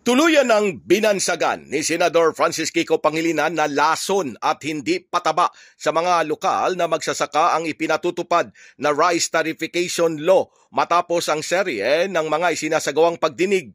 Tuluyan ang binansagan ni Senador Francis Kiko Pangilinan na lason at hindi pataba sa mga lokal na magsasaka ang ipinatutupad na rice tariffication law matapos ang serye ng mga isinasagawang pagdinig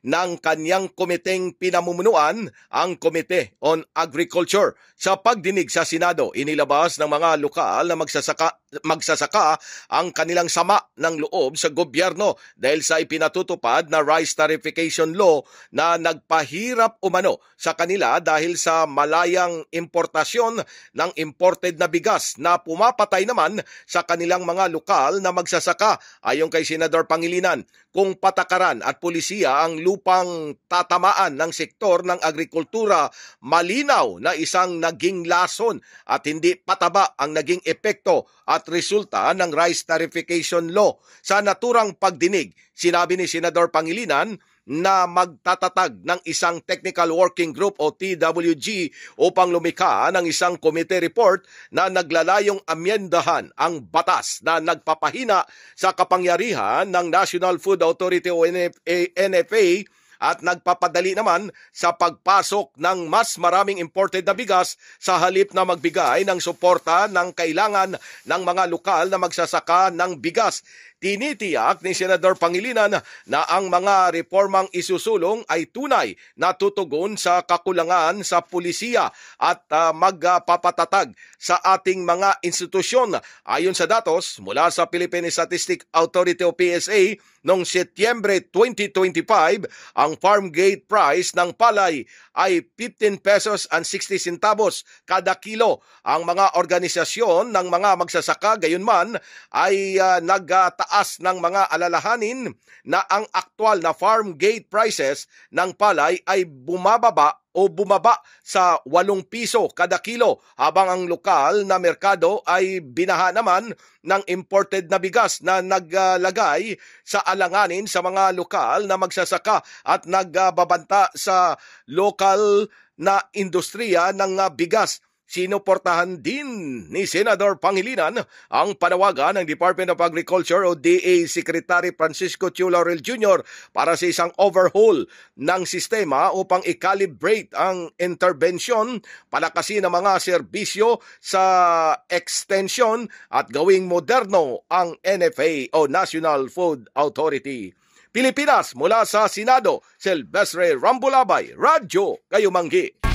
ng kanyang komiteng pinamumunuan, ang Komite on Agriculture. Sa pagdinig sa Senado, inilabas ng mga lokal na magsasaka ang kanilang sama ng loob sa gobyerno dahil sa ipinatutupad na rice tariffication law na nagpahirap umano sa kanila dahil sa malayang importasyon ng imported na bigas na pumapatay naman sa kanilang mga lokal na magsasaka. Ayon kay Senador Pangilinan, kung patakaran at pulisiya ang lupang tatamaan ng sektor ng agrikultura, malinaw na isang naging lason at hindi pataba ang naging epekto at resulta ng rice tariffication law. Sa naturang pagdinig, sinabi ni Senador Pangilinan na magtatatag ng isang Technical Working Group o TWG upang lumikha ng isang committee report na naglalayong amyendahan ang batas na nagpapahina sa kapangyarihan ng National Food Authority o NFA at nagpapadali naman sa pagpasok ng mas maraming imported na bigas sa halip na magbigay ng suporta ng kailangan ng mga lokal na magsasaka ng bigas. Tinitiyak ni Senador Pangilinan na ang mga reformang isusulong ay tunay na tutugon sa kakulangan sa pulisiya at magpapatatag sa ating mga institusyon. Ayon sa datos mula sa Philippine Statistics Authority o PSA, noong Setyembre 2025, ang farm gate price ng palay ay 15 pesos and 60 centavos kada kilo. Ang mga organisasyon ng mga magsasaka gayunman ay nagtaas ng mga alalahanin na ang aktwal na farm gate prices ng palay ay bumaba sa 8 piso kada kilo, habang ang lokal na merkado ay binaha naman ng imported na bigas na naglagay sa alanganin sa mga lokal na magsasaka at nagbabanta sa lokal na industriya ng bigas. Sinuportahan din ni Senador Pangilinan ang panawagan ng Department of Agriculture o DA Secretary Francisco Chu Laurel Jr. para sa isang overhaul ng sistema upang i-calibrate ang intervention, palakasin ang mga serbisyo sa extension at gawing moderno ang NFA o National Food Authority. Pilipinas, mula sa Senado, Silvestre Rambulabay, Radyo Kayumanggi.